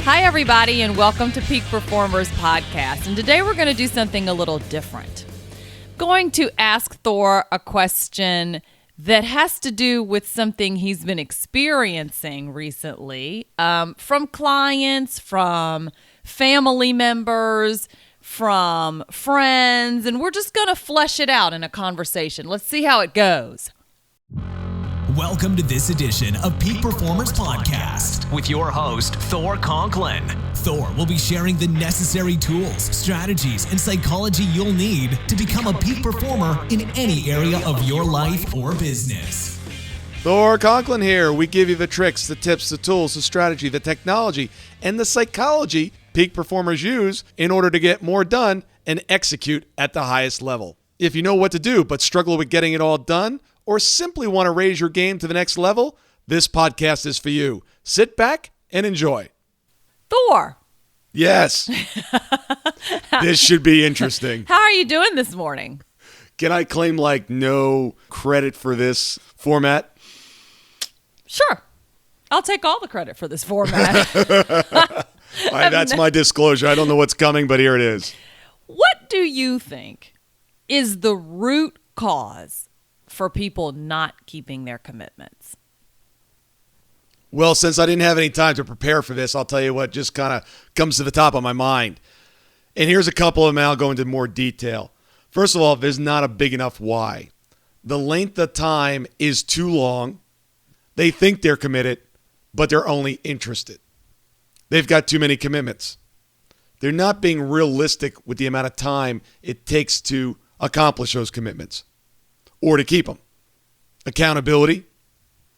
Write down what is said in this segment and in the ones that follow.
Hi, everybody, and welcome to Peak Performers Podcast. And today we're going to do something a little different. Going to ask Thor a question that has to do with something he's been experiencing recently from clients, from family members, from friends, and we're just going to flesh it out in a conversation. Let's see how it goes. Welcome to this edition of Peak Performers Podcast with your host, Thor Conklin. Thor will be sharing the necessary tools, strategies, and psychology you'll need to become a peak performer in any area of your life or business. Thor Conklin here. We give you the tricks, the tips, the tools, the strategy, the technology, and the psychology peak performers use in order to get more done and execute at the highest level. If you know what to do but struggle with getting it all done, or simply want to raise your game to the next level, this podcast is for you. Sit back and enjoy. Thor. Yes. This should be interesting. How are you doing this morning? Can I claim no credit for this format? Sure. I'll take all the credit for this format. That's my disclosure. I don't know what's coming, but here it is. What do you think is the root cause for people not keeping their commitments? Well, since I didn't have any time to prepare for this, I'll tell you what just kind of comes to the top of my mind. And here's a couple of them, and I'll go into more detail. First of all, there's not a big enough why. The length of time is too long. They think they're committed, but they're only interested. They've got too many commitments. They're not being realistic with the amount of time it takes to accomplish those commitments or to keep them. Accountability,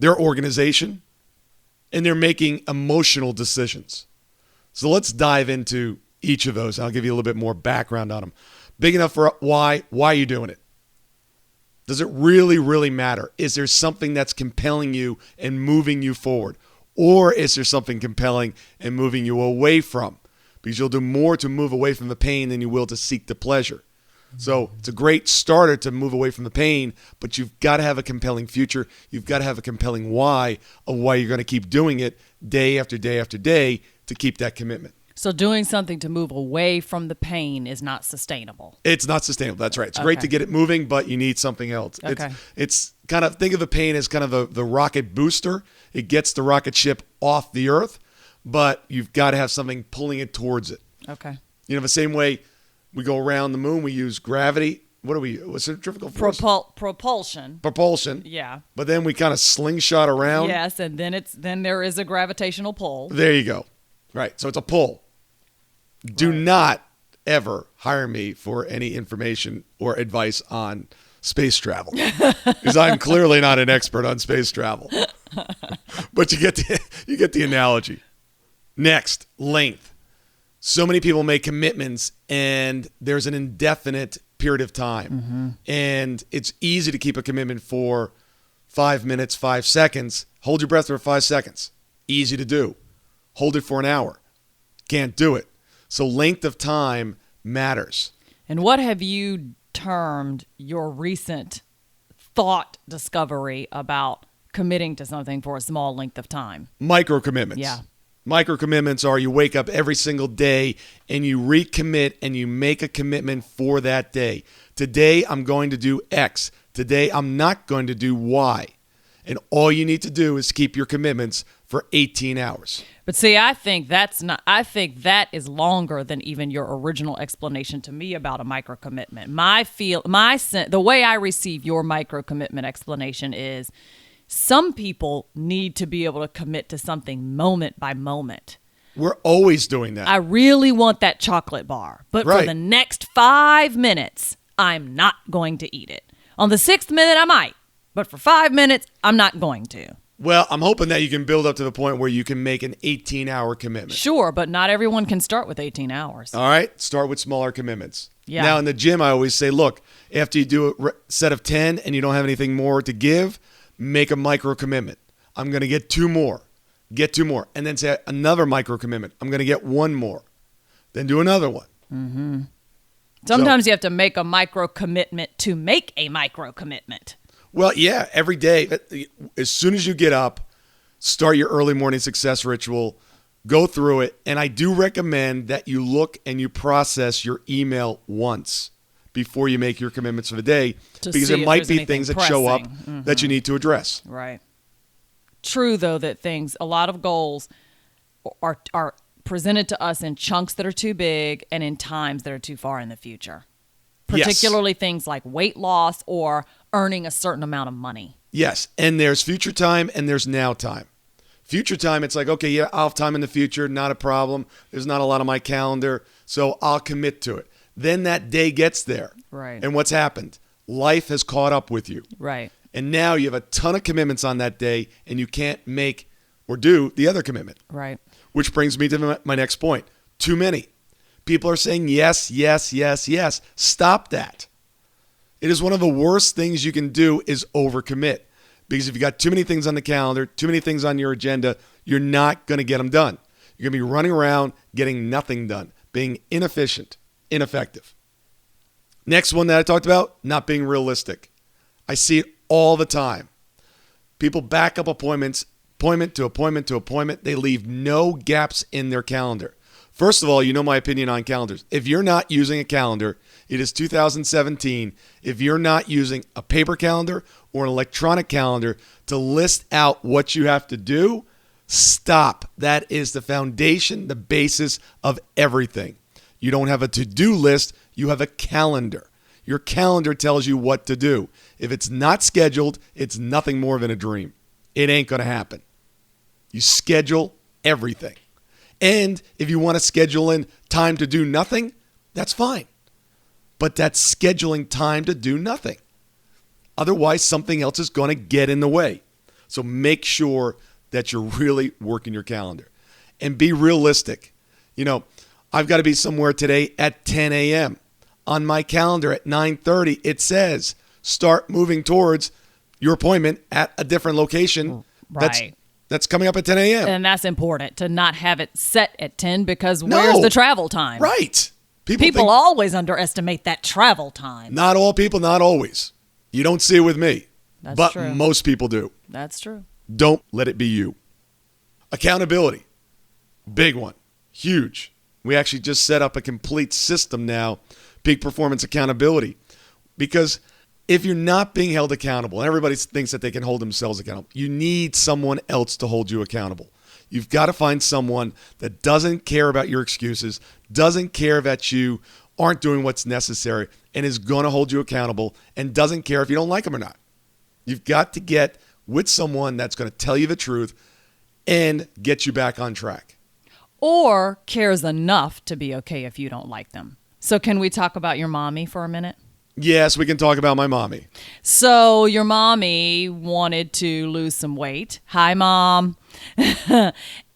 their organization, and they're making emotional decisions. So let's dive into each of those. I'll give you a little bit more background on them. Big enough for why are you doing it? Does it really, really matter? Is there something that's compelling you and moving you forward? Or is there something compelling and moving you away from? Because you'll do more to move away from the pain than you will to seek the pleasure. So it's a great starter to move away from the pain, but you've got to have a compelling future. You've got to have a compelling why of why you're going to keep doing it day after day after day to keep that commitment. So doing something to move away from the pain is not sustainable. It's not sustainable. That's right. It's great to get it moving, but you need something else. Okay. It's kind of, think of the pain as kind of the rocket booster. It gets the rocket ship off the earth, but you've got to have something pulling it towards it. Okay. You know, the same way we go around the moon, we use gravity. What's centrifugal force? Propulsion. Propulsion. Yeah. But then we kind of slingshot around. Yes, and then there is a gravitational pull. There you go. Right. So it's a pull. Do not ever hire me for any information or advice on space travel, because I'm clearly not an expert on space travel. But you get the analogy. Next, length. So many people make commitments and there's an indefinite period of time. Mm-hmm. And it's easy to keep a commitment for 5 minutes, 5 seconds. Hold your breath for 5 seconds. Easy to do. Hold it for an hour. Can't do it. So length of time matters. And what have you termed your recent thought discovery about committing to something for a small length of time? Micro commitments. Yeah. Micro commitments are you wake up every single day and you recommit and you make a commitment for that day. Today, I'm going to do X. Today, I'm not going to do Y. And all you need to do is keep your commitments for 18 hours. But see, I think that is longer than even your original explanation to me about a micro commitment. The way I receive your micro commitment explanation is some people need to be able to commit to something moment by moment. We're always doing that. I really want that chocolate bar, but for the next 5 minutes, I'm not going to eat it. On the 6th minute, I might, but for 5 minutes, I'm not going to. Well, I'm hoping that you can build up to the point where you can make an 18-hour commitment. Sure, but not everyone can start with 18 hours. All right, start with smaller commitments. Yeah. Now, in the gym, I always say, look, after you do a set of 10 and you don't have anything more to give, make a micro commitment. I'm going to get 2 more. Get 2 more. And then say another micro commitment. I'm going to get 1 more. Then do another one. Mm-hmm. Sometimes you have to make a micro commitment to make a micro commitment. Well, yeah, every day. As soon as you get up, start your early morning success ritual. go through it. And I do recommend that you look and you process your email once before you make your commitments for the day, because there might be things that show up that you need to address. Right. True, though, that a lot of goals are presented to us in chunks that are too big and in times that are too far in the future. Particularly things like weight loss or earning a certain amount of money. Yes, and there's future time and there's now time. Future time, it's like, okay, yeah, I'll have time in the future, not a problem. There's not a lot on my calendar, so I'll commit to it. Then that day gets there. Right. And what's happened? Life has caught up with you. Right. And now you have a ton of commitments on that day, and you can't make or do the other commitment. Right. Which brings me to my next point. Too many. People are saying yes, yes, yes, yes. Stop that. It is one of the worst things you can do is overcommit. Because if you got too many things on the calendar, too many things on your agenda, you're not going to get them done. You're going to be running around getting nothing done, being inefficient, ineffective. Next one that I talked about, not being realistic. I see it all the time. People back up appointments, appointment to appointment to appointment. They leave no gaps in their calendar. First of all, you know my opinion on calendars. If you're not using a calendar, it is 2017. If you're not using a paper calendar or an electronic calendar to list out what you have to do, stop. That is the foundation, the basis of everything. You don't have a to-do list. You have a calendar. Your calendar tells you what to do. If it's not scheduled, it's nothing more than a dream. It ain't going to happen. You schedule everything. And if you want to schedule in time to do nothing, that's fine. But that's scheduling time to do nothing. Otherwise, something else is going to get in the way. So make sure that you're really working your calendar. And be realistic. You know, I've got to be somewhere today at 10 a.m. On my calendar at 9:30, it says start moving towards your appointment at a different location. Right. That's coming up at 10 a.m. And that's important to not have it set at 10 because where's the travel time? Right. People always underestimate that travel time. Not all people, not always. You don't see it with me. That's true. But most people do. That's true. Don't let it be you. Accountability. Big one. Huge. We actually just set up a complete system now, peak performance accountability. Because if you're not being held accountable, and everybody thinks that they can hold themselves accountable, you need someone else to hold you accountable. You've got to find someone that doesn't care about your excuses, doesn't care that you aren't doing what's necessary, and is going to hold you accountable, and doesn't care if you don't like them or not. You've got to get with someone that's going to tell you the truth and get you back on track. Or cares enough to be okay if you don't like them. So can we talk about your mommy for a minute? Yes, we can talk about my mommy. So your mommy wanted to lose some weight. Hi, Mom.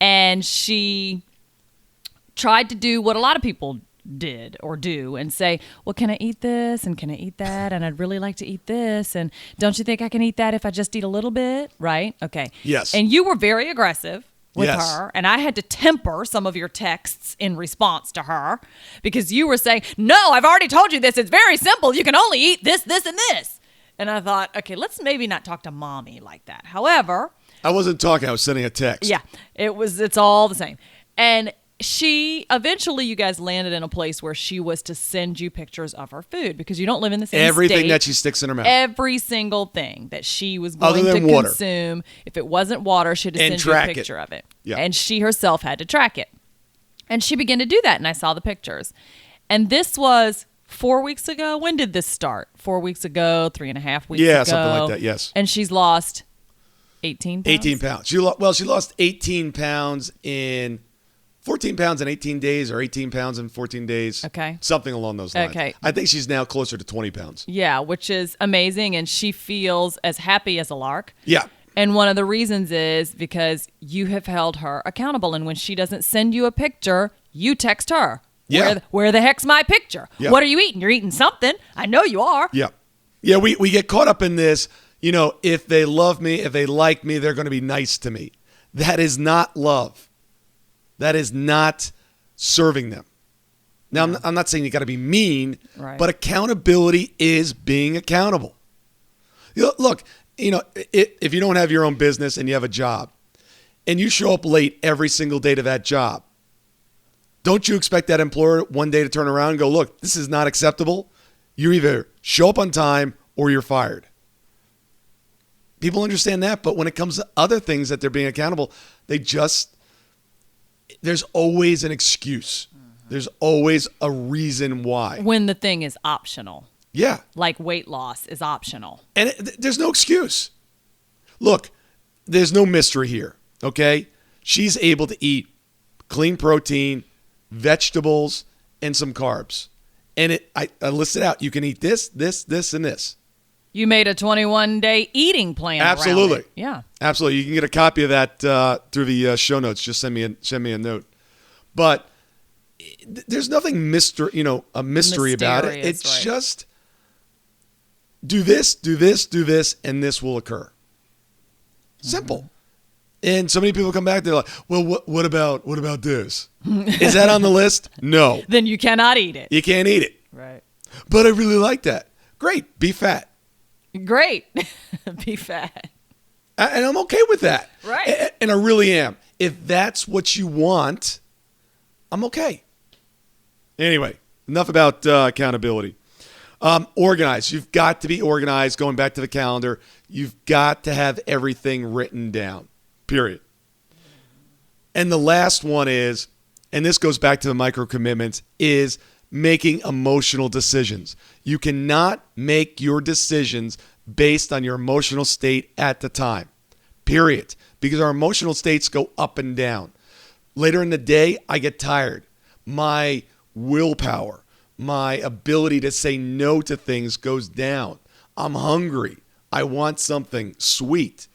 And she tried to do what a lot of people did or do and say, well, can I eat this and can I eat that? And I'd really like to eat this. And don't you think I can eat that if I just eat a little bit? Right? Okay. Yes. And you were very aggressive with her, and I had to temper some of your texts in response to her because you were saying, no, I've already told you this. It's very simple. You can only eat this, this, and this. And I thought, okay, let's maybe not talk to mommy like that. However, I wasn't talking. I was sending a text. Yeah, it's all the same. And eventually you guys landed in a place where she was to send you pictures of her food because you don't live in the same state. Everything that she sticks in her mouth. Every single thing that she was going to consume. If it wasn't water, she had to send you a picture of it. Yeah. And she herself had to track it. And she began to do that, and I saw the pictures. And this was 4 weeks ago. When did this start? 4 weeks ago, 3.5 weeks ago? Yeah, something like that, yes. And she's lost 18 pounds? 18 pounds. She lost 18 pounds in 14 pounds in 18 days or 18 pounds in 14 days. Okay. Something along those lines. Okay. I think she's now closer to 20 pounds. Yeah, which is amazing. And she feels as happy as a lark. Yeah. And one of the reasons is because you have held her accountable. And when she doesn't send you a picture, you text her. Yeah. Where the heck's my picture? Yeah. What are you eating? You're eating something. I know you are. Yeah. Yeah, we get caught up in this, if they love me, if they like me, they're going to be nice to me. That is not love. That is not serving them. Now, I'm not saying you got to be mean, right. But accountability is being accountable. Look, if you don't have your own business and you have a job, and you show up late every single day to that job, don't you expect that employer one day to turn around and go, look, this is not acceptable? You either show up on time or you're fired. People understand that, but when it comes to other things that they're being accountable, there's always an excuse. There's always a reason why. When the thing is optional. Yeah. Like weight loss is optional. And there's no excuse. Look, there's no mystery here, okay? She's able to eat clean protein, vegetables, and some carbs. And I listed out, you can eat this, and this. You made a 21-day eating plan. Absolutely. Around it. Yeah. Absolutely. You can get a copy of that through the show notes. Just send me a note. But there's nothing a mystery about it. It's right. Just do this, and this will occur. Simple. Mm-hmm. And so many people come back, they're like, well, what about this? Is that on the list? No. Then you cannot eat it. You can't eat it. Right. But I really like that. Great. Be fat. Great. Be fat. And I'm okay with that. Right. And I really am. If that's what you want, I'm okay. Anyway, enough about accountability. Organize. You've got to be organized. Going back to the calendar, you've got to have everything written down, period. And the last one is, and this goes back to the micro commitments, is making emotional decisions. You cannot make your decisions based on your emotional state at the time, period. Because our emotional states go up and down. Later in the day, I get tired. My willpower, my ability to say no to things goes down. I'm hungry. I want something sweet.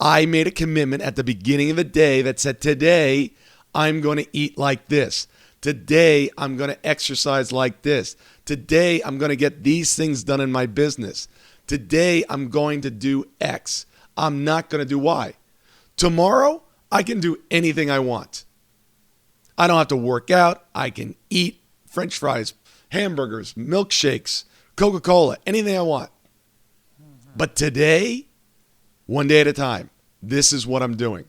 I made a commitment at the beginning of the day that said, today I'm going to eat like this. Today I'm going to exercise like this. Today I'm going to get these things done in my business. Today I'm going to do X. I'm not going to do Y. Tomorrow I can do anything I want. I don't have to work out. I can eat French fries, hamburgers, milkshakes, Coca-Cola, anything I want. But today, one day at a time, this is what I'm doing.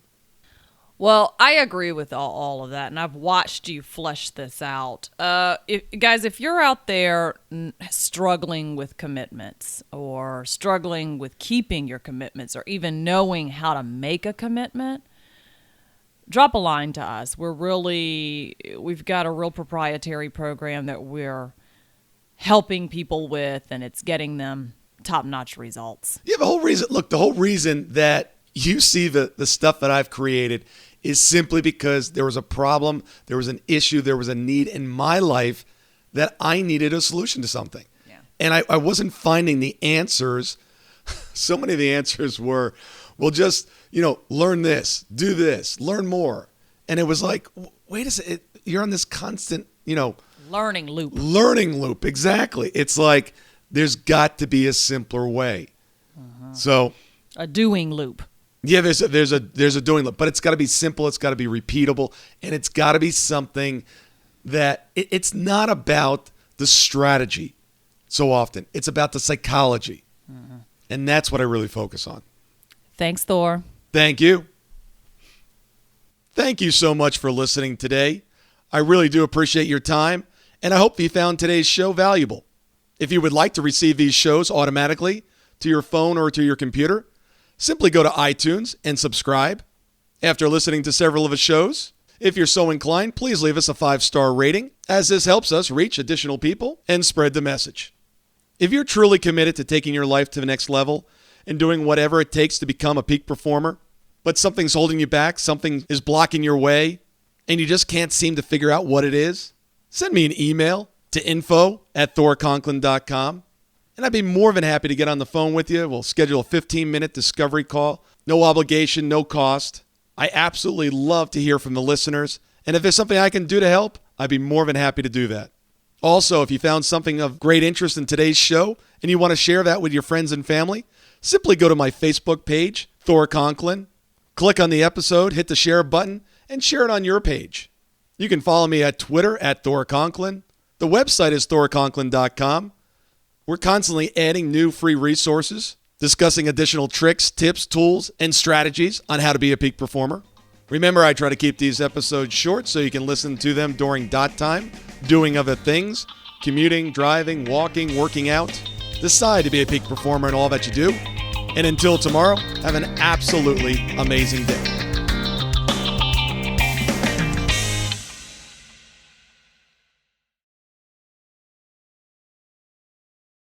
Well, I agree with all of that, and I've watched you flesh this out. If you're out there struggling with commitments or struggling with keeping your commitments or even knowing how to make a commitment, drop a line to us. We've got a real proprietary program that we're helping people with, and it's getting them top-notch results. Yeah, the whole reason that you see the stuff that I've created is simply because there was a problem, there was an issue, there was a need in my life that I needed a solution to something. Yeah. And I wasn't finding the answers. So many of the answers were, well, just, learn this, do this, learn more. And it was like, wait a second, you're on this constant, learning loop. Learning loop, exactly. It's like there's got to be a simpler way. So a doing loop. Yeah, there's a doing loop, but it's got to be simple, it's got to be repeatable, and it's got to be something that it's not about the strategy so often. It's about the psychology. And that's what I really focus on. Thanks, Thor. Thank you. Thank you so much for listening today. I really do appreciate your time, and I hope you found today's show valuable. If you would like to receive these shows automatically to your phone or to your computer, simply go to iTunes and subscribe. After listening to several of the shows, if you're so inclined, please leave us a 5-star rating, as this helps us reach additional people and spread the message. If you're truly committed to taking your life to the next level and doing whatever it takes to become a peak performer, but something's holding you back, something is blocking your way, and you just can't seem to figure out what it is, send me an email to info@thorconklin.com. And I'd be more than happy to get on the phone with you. We'll schedule a 15-minute discovery call. No obligation, no cost. I absolutely love to hear from the listeners. And if there's something I can do to help, I'd be more than happy to do that. Also, if you found something of great interest in today's show and you want to share that with your friends and family, simply go to my Facebook page, Thor Conklin. Click on the episode, hit the share button, and share it on your page. You can follow me at Twitter @Thor Conklin. The website is thorconklin.com. We're constantly adding new free resources. discussing additional tricks, tips, tools, and strategies on how to be a peak performer. Remember, I try to keep these episodes short so you can listen to them during dot time, doing other things, commuting, driving, walking, working out. Decide to be a peak performer in all that you do. And until tomorrow, have an absolutely amazing day.